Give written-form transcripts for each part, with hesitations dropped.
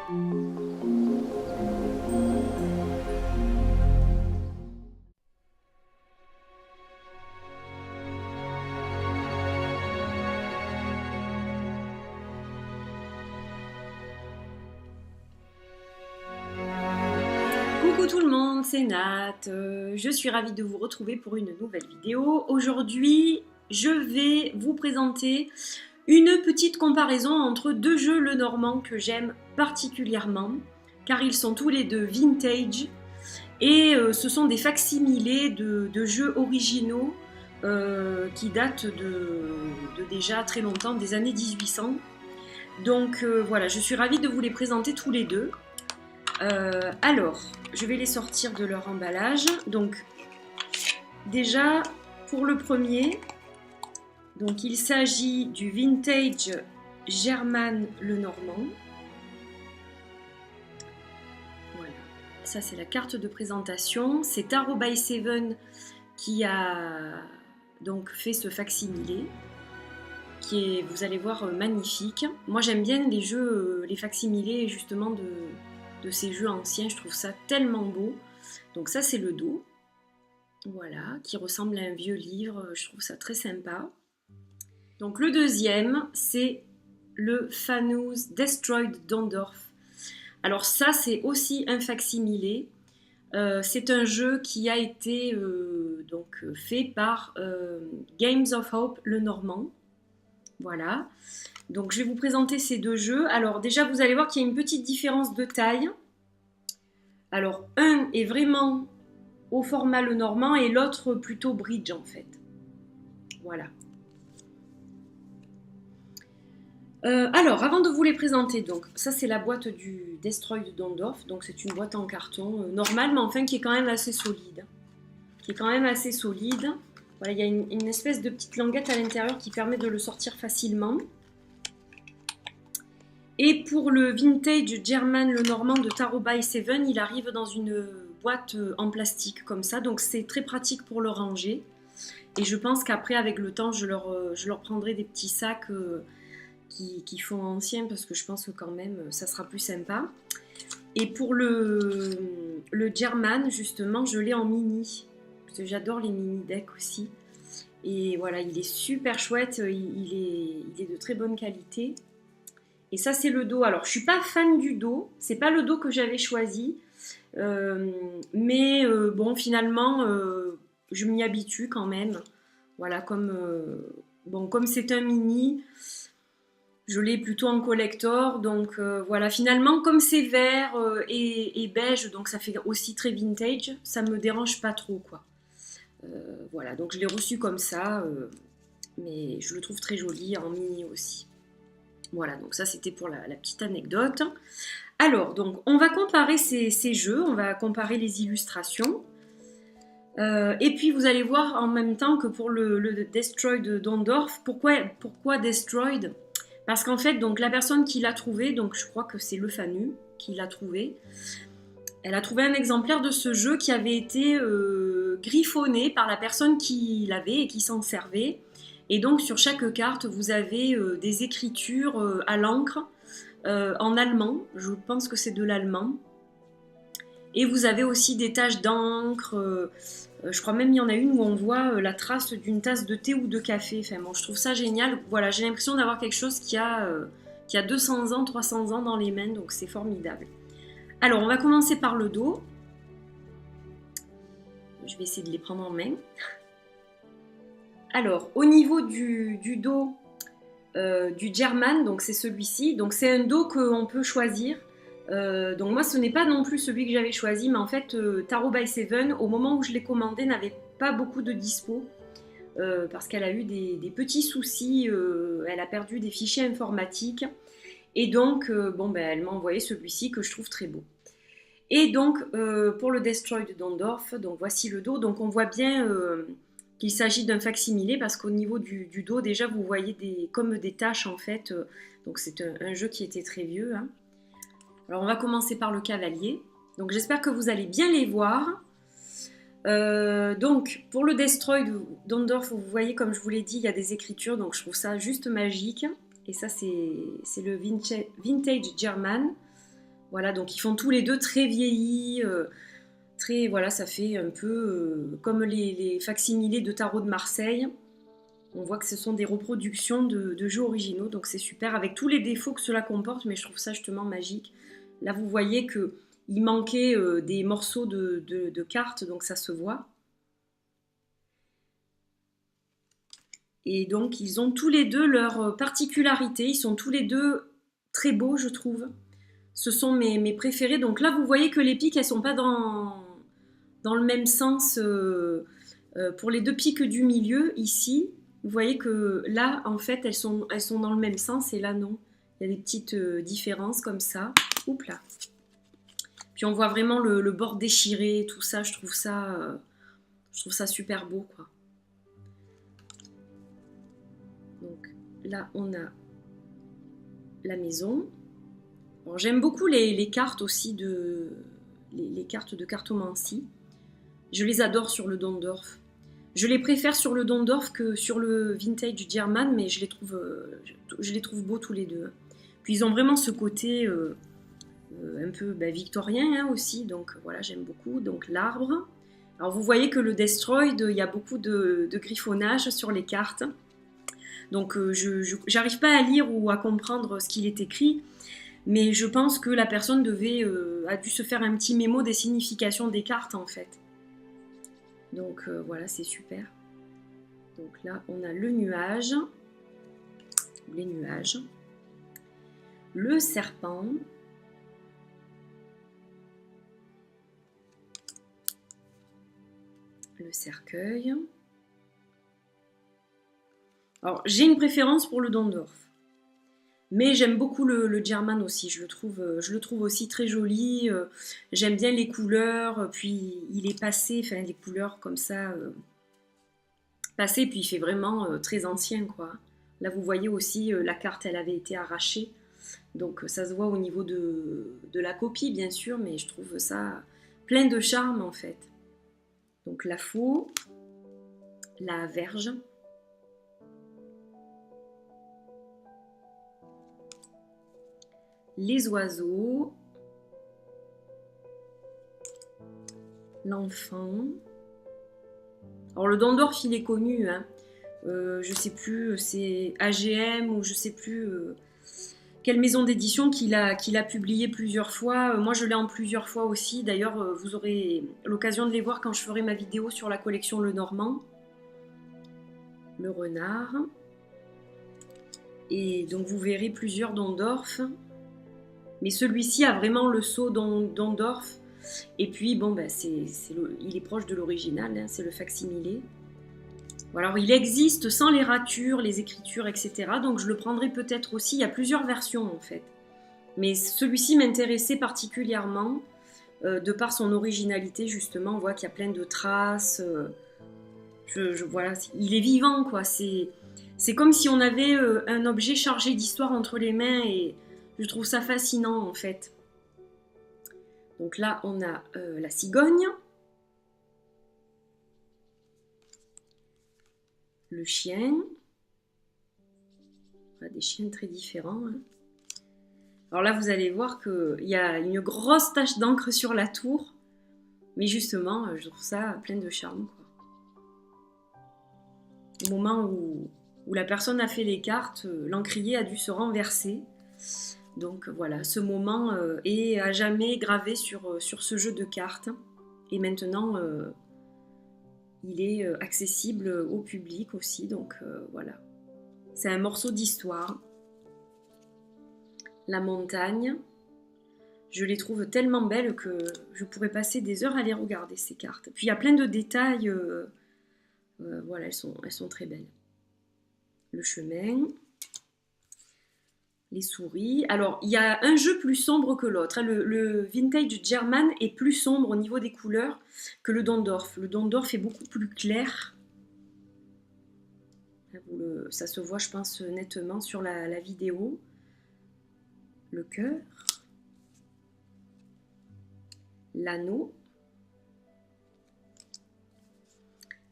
Coucou tout le monde, c'est Nat. Je suis ravie de vous retrouver pour une nouvelle vidéo. Aujourd'hui, je vais vous présenter une petite comparaison entre deux jeux Lenormand que j'aime particulièrement, car ils sont tous les deux vintage et ce sont des facsimilés de jeux originaux qui datent de déjà très longtemps, des années 1800. Donc voilà, je suis ravie de vous les présenter tous les deux. Alors, je vais les sortir de leur emballage. Donc, déjà, pour le premier, donc il s'agit du Vintage German Lenormand. Voilà, ça c'est la carte de présentation. C'est Tarot by Seven qui a donc fait ce facsimilé, qui est, vous allez voir, magnifique. Moi j'aime bien les jeux, les facsimilés justement de ces jeux anciens, je trouve ça tellement beau. Donc ça c'est le dos, voilà, qui ressemble à un vieux livre, je trouve ça très sympa. Donc le deuxième, c'est le Fanus Destroyed Dondorf. Alors ça c'est aussi un facsimilé, c'est un jeu qui a été donc fait par Games of Hope Lenormand, voilà. Donc je vais vous présenter ces deux jeux. Alors déjà vous allez voir qu'il y a une petite différence de taille. Alors un est vraiment au format Lenormand et l'autre plutôt bridge en fait. Voilà. Alors avant de vous les présenter, donc ça c'est la boîte du Destroyed Dondorf. Donc c'est une boîte en carton normale mais enfin qui est quand même assez solide. Voilà, il y a une espèce de petite languette à l'intérieur qui permet de le sortir facilement. Et pour le Vintage German Lenormand de Tarot by Seven, il arrive dans une boîte en plastique comme ça, donc c'est très pratique pour le ranger. Et je pense qu'après, avec le temps, je leur prendrai des petits sacs qui font ancien, parce que je pense que quand même, ça sera plus sympa. Et pour le German, justement, je l'ai en mini, parce que j'adore les mini decks aussi. Et voilà, il est super chouette, il est de très bonne qualité. Et ça c'est le dos. Alors je suis pas fan du dos, c'est pas le dos que j'avais choisi, mais bon finalement je m'y habitue quand même. Voilà, comme c'est un mini, je l'ai plutôt en collector, donc voilà, finalement comme c'est vert et beige, donc ça fait aussi très vintage, ça me dérange pas trop quoi. Voilà, donc je l'ai reçu comme ça, mais je le trouve très joli en mini aussi. Voilà, donc ça c'était pour la petite anecdote. Alors, donc on va comparer ces jeux, on va comparer les illustrations. Et puis vous allez voir en même temps que pour le Destroyed Dondorf, pourquoi Destroyed? Parce qu'en fait, donc la personne qui l'a trouvé, donc je crois que c'est le Fanu qui l'a trouvé, elle a trouvé un exemplaire de ce jeu qui avait été griffonné par la personne qui l'avait et qui s'en servait. Et donc sur chaque carte, vous avez des écritures à l'encre en allemand. Je pense que c'est de l'allemand. Et vous avez aussi des taches d'encre. Je crois même qu'il y en a une où on voit la trace d'une tasse de thé ou de café. Enfin bon, je trouve ça génial. Voilà, j'ai l'impression d'avoir quelque chose qui a 200 ans, 300 ans dans les mains. Donc c'est formidable. Alors, on va commencer par le dos. Je vais essayer de les prendre en main. Alors, au niveau du dos du German, donc c'est celui-ci. Donc c'est un dos qu'on peut choisir. Donc moi, ce n'est pas non plus celui que j'avais choisi, mais en fait, Tarot by Seven, au moment où je l'ai commandé, n'avait pas beaucoup de dispo. Parce qu'elle a eu des petits soucis, elle a perdu des fichiers informatiques. Et donc, elle m'a envoyé celui-ci que je trouve très beau. Et donc, pour le Destroyed Dondorf, donc voici le dos. Donc on voit bien qu'il s'agit d'un facsimilé parce qu'au niveau du dos, déjà, vous voyez comme des taches en fait. Donc c'est un jeu qui était très vieux. Hein. Alors on va commencer par le cavalier. Donc j'espère que vous allez bien les voir. Donc pour le Destroyed Dondorf, vous voyez comme je vous l'ai dit, il y a des écritures. Donc je trouve ça juste magique. Et ça c'est le Vintage German. Voilà, donc ils font tous les deux très vieillis, très, voilà, ça fait un peu comme les facsimilés de tarot de Marseille. On voit que ce sont des reproductions de jeux originaux, donc c'est super, avec tous les défauts que cela comporte, mais je trouve ça justement magique. Là, vous voyez qu'il manquait des morceaux de cartes, donc ça se voit. Et donc, ils ont tous les deux leurs particularités, ils sont tous les deux très beaux, je trouve. Ce sont mes préférés. Donc là, vous voyez que les piques, elles ne sont pas dans le même sens pour les deux piques du milieu, ici. Vous voyez que là, en fait, elles sont dans le même sens et là, non. Il y a des petites différences comme ça. Oups là. Puis on voit vraiment le bord déchiré, tout ça. Je trouve ça super beau, quoi. Donc là, on a la maison. J'aime beaucoup les cartes aussi les cartes de cartomancie. Je les adore sur le Dondorf. Je les préfère sur le Dondorf que sur le Vintage German, mais je les trouve beaux tous les deux. Puis ils ont vraiment ce côté un peu victorien hein, aussi, donc voilà, j'aime beaucoup. Donc l'arbre. Alors vous voyez que le Destroyed, il y a beaucoup de griffonnage sur les cartes. Donc j'arrive pas à lire ou à comprendre ce qu'il est écrit. Mais je pense que la personne a dû se faire un petit mémo des significations des cartes en fait. Donc voilà, c'est super. Donc là, on a le nuage, les nuages, le serpent, le cercueil. Alors, j'ai une préférence pour le Dondorf. Mais j'aime beaucoup le German aussi, je le trouve aussi très joli, j'aime bien les couleurs, puis il est passé, enfin les couleurs comme ça, passé, puis il fait vraiment très ancien quoi. Là vous voyez aussi la carte elle avait été arrachée, donc ça se voit au niveau de la copie bien sûr, mais je trouve ça plein de charme en fait. Donc la faux, la verge, les oiseaux, l'enfant. Alors le Dondorf il est connu, hein. Je sais plus, c'est AGM ou je sais plus quelle maison d'édition qu'il a publié plusieurs fois. Moi je l'ai en plusieurs fois aussi. D'ailleurs vous aurez l'occasion de les voir quand je ferai ma vidéo sur la collection Le Normand. Le renard. Et donc vous verrez plusieurs Dondorf. Mais celui-ci a vraiment le sceau Dondorf. Et puis, bon, il est proche de l'original, hein, c'est le facsimilé. Bon, alors, il existe sans les ratures, les écritures, etc. Donc, je le prendrai peut-être aussi. Il y a plusieurs versions, en fait. Mais celui-ci m'intéressait particulièrement, de par son originalité, justement. On voit qu'il y a plein de traces. Voilà, il est vivant, quoi. C'est comme si on avait un objet chargé d'histoire entre les mains et... Je trouve ça fascinant en fait. Donc là, on a la cigogne, le chien. Voilà, des chiens très différents. Hein. Alors là, vous allez voir qu'il y a une grosse tache d'encre sur la tour. Mais justement, je trouve ça plein de charme. Quoi. Au moment où la personne a fait les cartes, l'encrier a dû se renverser. Donc voilà, ce moment est à jamais gravé sur ce jeu de cartes. Et maintenant, il est accessible au public aussi. Donc voilà, c'est un morceau d'histoire. La montagne, je les trouve tellement belles que je pourrais passer des heures à les regarder, ces cartes. Puis il y a plein de détails. Voilà, elles sont très belles. Le chemin... Les souris. Alors, il y a un jeu plus sombre que l'autre. Le Vintage German est plus sombre au niveau des couleurs que le Dondorf. Le Dondorf est beaucoup plus clair. Ça se voit, je pense, nettement sur la vidéo. Le cœur. L'anneau.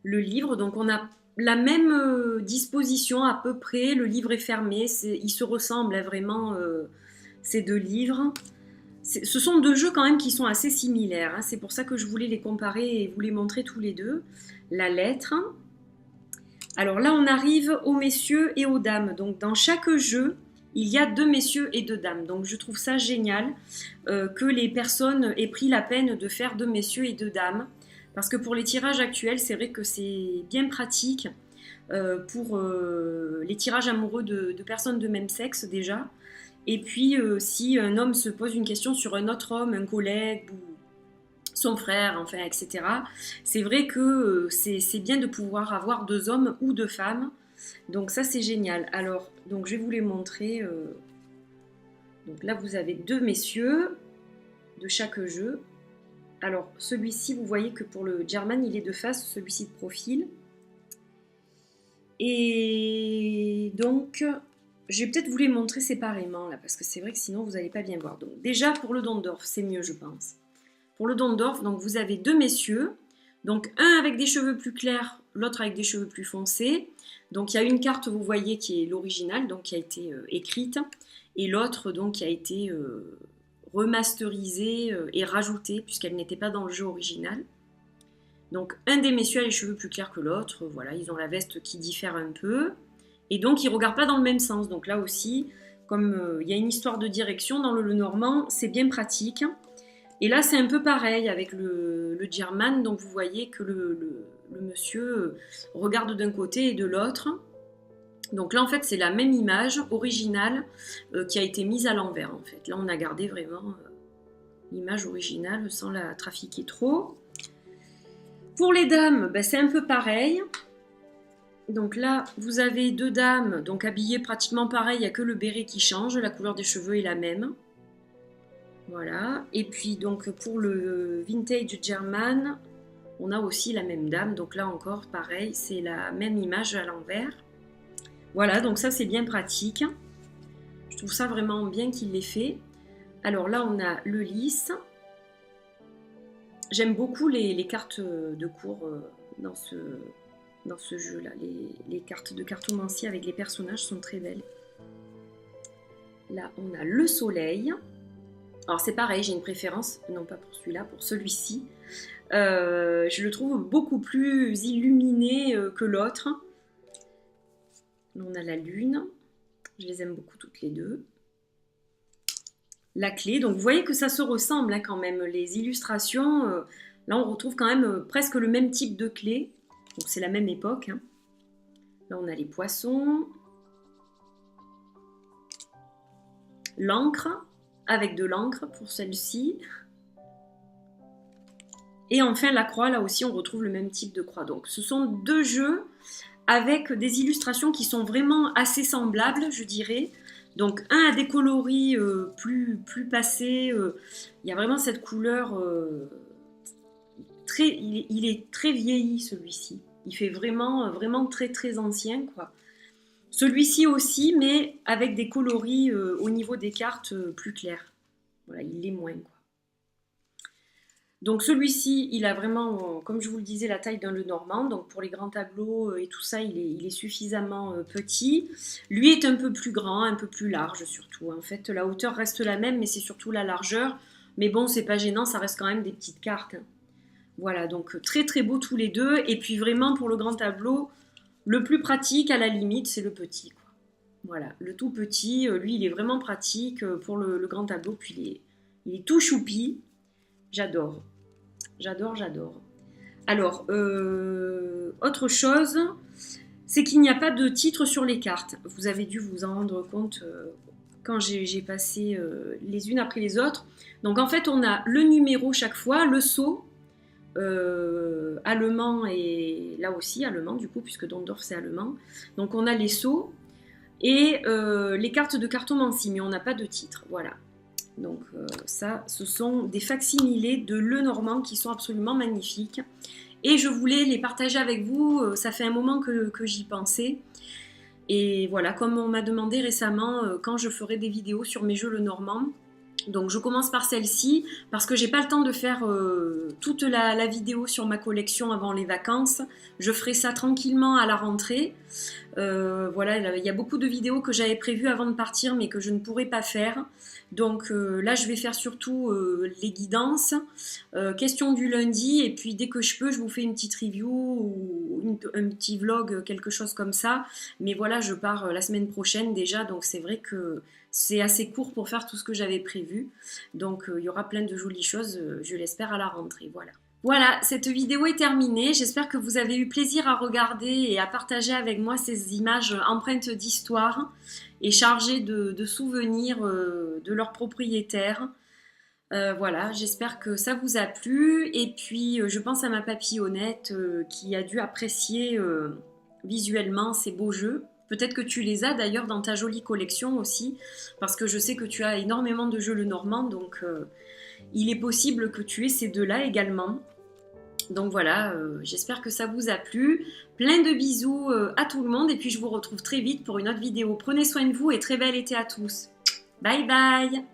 Le livre. Donc, on a la même disposition à peu près, le livre est fermé, il se ressemble vraiment ces deux livres. ce sont deux jeux quand même qui sont assez similaires, hein. C'est pour ça que je voulais les comparer et vous les montrer tous les deux. La lettre. Alors là, on arrive aux messieurs et aux dames. Donc dans chaque jeu, il y a 2 messieurs et 2 dames. Donc je trouve ça génial que les personnes aient pris la peine de faire 2 messieurs et 2 dames. Parce que pour les tirages actuels, c'est vrai que c'est bien pratique pour les tirages amoureux de personnes de même sexe déjà. Et puis si un homme se pose une question sur un autre homme, un collègue ou son frère, enfin, etc. C'est vrai que c'est bien de pouvoir avoir 2 hommes ou 2 femmes. Donc ça, c'est génial. Alors, donc, je vais vous les montrer. Donc là, vous avez 2 messieurs de chaque jeu. Alors, celui-ci, vous voyez que pour le German, il est de face, celui-ci de profil. Et donc, je vais peut-être vous les montrer séparément, là, parce que c'est vrai que sinon, vous n'allez pas bien voir. Donc déjà, pour le Dondorf, c'est mieux, je pense. Pour le Dondorf, donc vous avez 2 messieurs, donc un avec des cheveux plus clairs, l'autre avec des cheveux plus foncés. Donc il y a une carte, vous voyez, qui est l'original, donc qui a été écrite, et l'autre donc qui a été remasterisée et rajoutée puisqu'elle n'était pas dans le jeu original. Donc un des messieurs a les cheveux plus clairs que l'autre, voilà, ils ont la veste qui diffère un peu, et donc ils ne regardent pas dans le même sens. Donc là aussi, comme il y a une histoire de direction dans le normand, c'est bien pratique. Et là, c'est un peu pareil avec le German, donc vous voyez que le monsieur regarde d'un côté et de l'autre. Donc là, en fait, c'est la même image originale qui a été mise à l'envers, en fait. Là, on a gardé vraiment l'image originale sans la trafiquer trop. Pour les dames, ben, c'est un peu pareil. Donc là, vous avez 2 dames, donc habillées pratiquement pareil, il n'y a que le béret qui change, la couleur des cheveux est la même. Voilà, et puis donc pour le Vintage German, on a aussi la même dame, donc là encore pareil, c'est la même image à l'envers. Voilà, donc ça c'est bien pratique. Je trouve ça vraiment bien qu'il l'ait fait. Alors là on a le lys. J'aime beaucoup les cartes de cours dans ce jeu-là. Les cartes de cartomancie avec les personnages sont très belles. Là on a le soleil. Alors c'est pareil, j'ai une préférence, non pas pour celui-là, pour celui-ci. Je le trouve beaucoup plus illuminé que l'autre. On a la lune, je les aime beaucoup toutes les deux. La clé, donc vous voyez que ça se ressemble hein, quand même, les illustrations. Là on retrouve quand même presque le même type de clé, donc c'est la même époque. Hein. Là on a les poissons. L'encre. Avec de l'encre pour celle-ci. Et enfin la croix, là aussi on retrouve le même type de croix. Donc ce sont 2 jeux avec des illustrations qui sont vraiment assez semblables, je dirais. Donc un a des coloris plus passés, il y a vraiment cette couleur, il est très vieilli celui-ci. Il fait vraiment très très ancien quoi. Celui-ci aussi, mais avec des coloris au niveau des cartes plus clairs. Voilà, il l'est moins, quoi. Donc celui-ci, il a vraiment, comme je vous le disais, la taille d'un Lenormand. Donc pour les grands tableaux et tout ça, il est suffisamment petit. Lui est un peu plus grand, un peu plus large surtout. En fait, la hauteur reste la même, mais c'est surtout la largeur. Mais bon, c'est pas gênant, ça reste quand même des petites cartes. Hein. Voilà, donc très très beau tous les deux. Et puis vraiment, pour le grand tableau, le plus pratique, à la limite, c'est le petit. Quoi. Voilà, le tout petit, lui, il est vraiment pratique pour le grand tableau. Puis il est tout choupi. J'adore. J'adore. Alors, autre chose, c'est qu'il n'y a pas de titre sur les cartes. Vous avez dû vous en rendre compte quand j'ai passé les unes après les autres. Donc, en fait, on a le numéro chaque fois, le sceau, allemand et là aussi allemand du coup puisque Dondorf c'est allemand donc on a les sceaux et les cartes de cartomancie mais on n'a pas de titre voilà donc ça ce sont des facsimilés de Lenormand qui sont absolument magnifiques et je voulais les partager avec vous ça fait un moment que j'y pensais et voilà comme on m'a demandé récemment quand je ferai des vidéos sur mes jeux Lenormand Donc je commence par celle-ci parce que j'ai pas le temps de faire toute la vidéo sur ma collection avant les vacances. Je ferai ça tranquillement à la rentrée. Voilà, il y a beaucoup de vidéos que j'avais prévues avant de partir mais que je ne pourrai pas faire. Donc là je vais faire surtout les guidances, questions du lundi, et puis dès que je peux je vous fais une petite review ou un petit vlog, quelque chose comme ça. Mais voilà, je pars la semaine prochaine déjà, donc c'est vrai que c'est assez court pour faire tout ce que j'avais prévu. Donc il y aura plein de jolies choses, je l'espère, à la rentrée. Voilà. Voilà, cette vidéo est terminée. J'espère que vous avez eu plaisir à regarder et à partager avec moi ces images empreintes d'histoire et chargées de souvenirs de leurs propriétaires. Voilà, j'espère que ça vous a plu. Et puis, je pense à ma papillonnette qui a dû apprécier visuellement ces beaux jeux. Peut-être que tu les as d'ailleurs dans ta jolie collection aussi, parce que je sais que tu as énormément de jeux Lenormand, donc il est possible que tu aies ces deux-là également. Donc voilà, j'espère que ça vous a plu. Plein de bisous à tout le monde, et puis je vous retrouve très vite pour une autre vidéo. Prenez soin de vous et très bel été à tous. Bye bye!